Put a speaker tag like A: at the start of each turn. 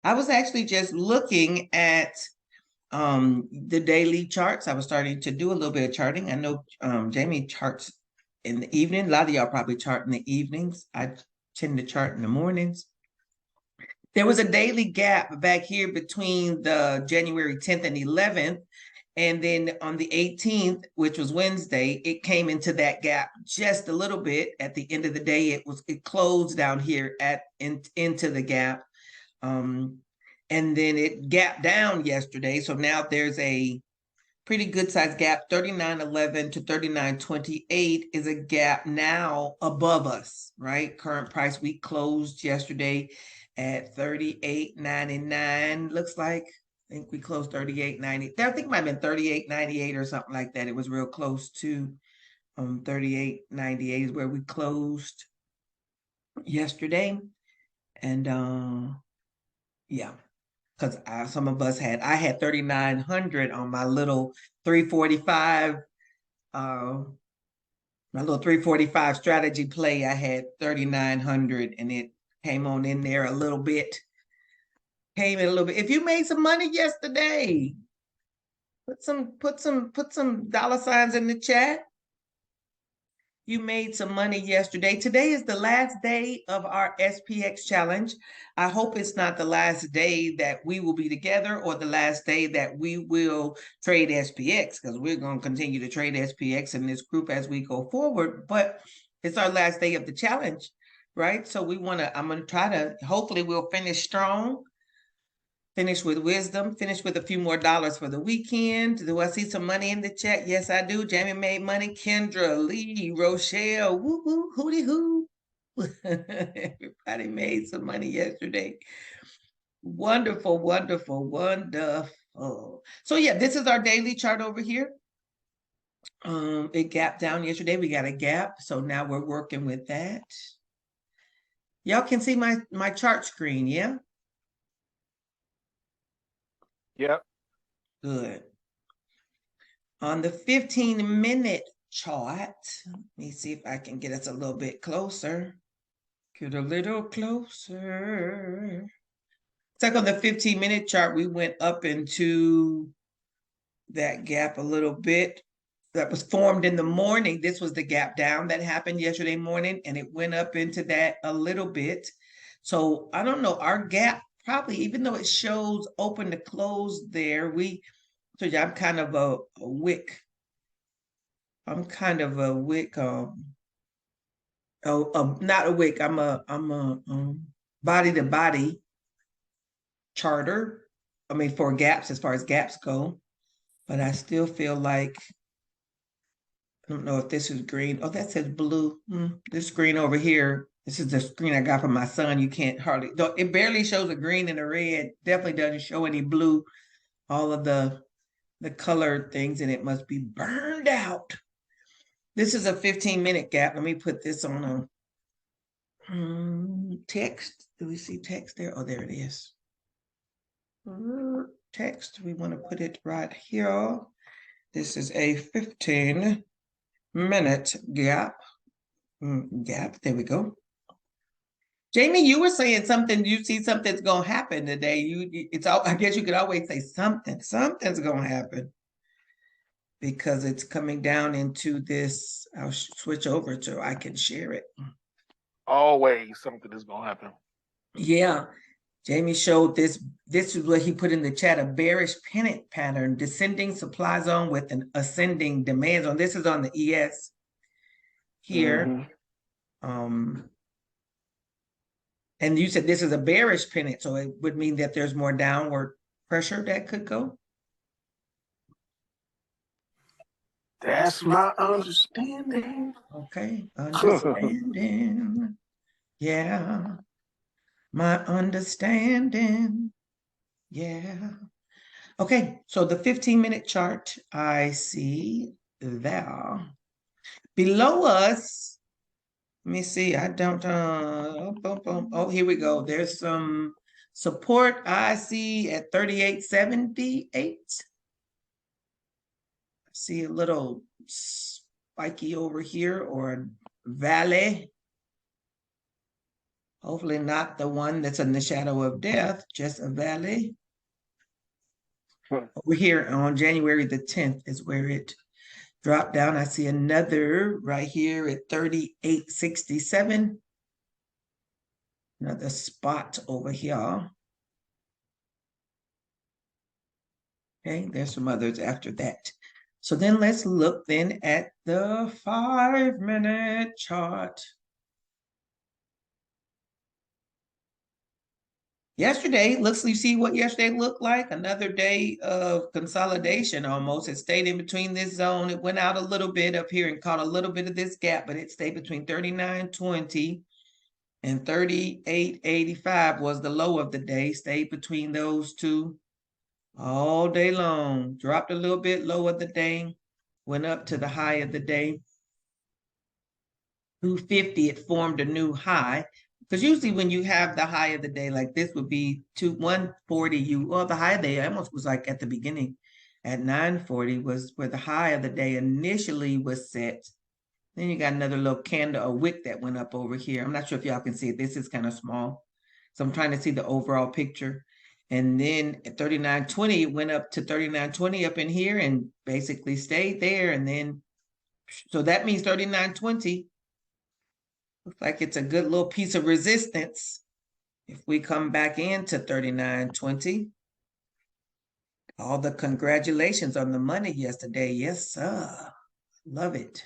A: I was actually just looking at the daily charts. I was starting to do a little bit of charting. I know Jamie charts in the evening. A lot of y'all probably chart in the evenings. I tend to chart in the mornings. There was a daily gap back here between the January 10th and 11th. And then on the 18th, which was Wednesday, it came into that gap just a little bit. At the end of the day, it closed down here into the gap. And then it gapped down yesterday. So now there's a pretty good size gap. 39.11 to 39.28 is a gap now above us, right? Current price, we closed yesterday at 38.99. Looks like, I think we closed 38.90. I think it might have been 38.98 or something like that. It was real close to 38.98 is where we closed yesterday. And yeah, because some of us I had 3,900 on my little 345, my little 345 strategy play. I had 3,900 and it came on in there a little bit. Came in a little bit. If you made some money yesterday, put some dollar signs in the chat. You made some money yesterday. Today is the last day of our SPX challenge. I hope it's not the last day that we will be together or the last day that we will trade SPX, because we're going to continue to trade SPX in this group as we go forward. But it's our last day of the challenge, right? So I'm going to try to, hopefully we'll finish strong. Finish with wisdom, finish with a few more dollars for the weekend. Do I see some money in the chat? Yes, I do. Jamie made money. Kendra, Lee, Rochelle, woo woo, hooty hoo. Everybody made some money yesterday. Wonderful, wonderful, wonderful. So yeah, this is our daily chart over here. It gapped down yesterday. We got a gap. So now we're working with that. Y'all can see my chart screen, yeah?
B: Yep.
A: Good. On the 15-minute chart, let me see if I can get us a little bit closer. Get a little closer. It's like on the 15-minute chart, we went up into that gap a little bit. That was formed in the morning. This was the gap down that happened yesterday morning, and it went up into that a little bit. So I don't know, our gap probably, even though it shows open to close there, so yeah, I'm kind of a wick. I'm kind of a wick, not a wick. I'm a body to body charter. I mean, for gaps, as far as gaps go, but I still feel like, I don't know if this is green. Oh, that says blue. This screen over here, this is the screen I got from my son. You can't hardly, though it barely shows a green and a red. Definitely doesn't show any blue. All of the colored things, and it must be burned out. This is a 15-minute gap. Let me put this on a text. Do we see text there? Oh, there it is. Text. We want to put it right here. This is a 15-minute gap. Gap. There we go. Jamie, you were saying something. You see something's gonna happen today. I guess you could always say something. Something's gonna happen because it's coming down into this. I'll switch over so I can share it.
B: Always something is gonna happen.
A: Yeah. Jamie showed this. This is what he put in the chat: a bearish pennant pattern, descending supply zone with an ascending demand zone. This is on the ES here. And you said this is a bearish pennant, so it would mean that there's more downward pressure that could go.
B: That's my understanding.
A: Okay, understanding. Yeah, my understanding. Yeah. Okay, so the 15-minute chart I see there. Below us, let me see, I don't, oh, here we go. There's some support I see at 38.78. See a little spiky over here, or valley. Hopefully not the one that's in the shadow of death, just a valley. Over here on January the 10th is where it dropped down. I see another right here at 38.67. Another spot over here. Okay, there's some others after that. So then let's look then at the 5-minute chart. Yesterday, you see what yesterday looked like? Another day of consolidation almost. It stayed in between this zone. It went out a little bit up here and caught a little bit of this gap, but it stayed between 39.20 and 38.85 was the low of the day. Stayed between those two all day long. Dropped a little bit low of the day, went up to the high of the day. 250, it formed a new high. Because usually when you have the high of the day, like this would be 140, well, the high of the day almost was like at the beginning at 940 was where the high of the day initially was set. Then you got another little candle, a wick that went up over here. I'm not sure if y'all can see it. This is kind of small. So I'm trying to see the overall picture. And then at 39.20, it went up to 39.20 up in here and basically stayed there. And then, so that means 39.20. Looks like it's a good little piece of resistance. If we come back into 39.20, all the congratulations on the money yesterday. Yes, sir. Love it.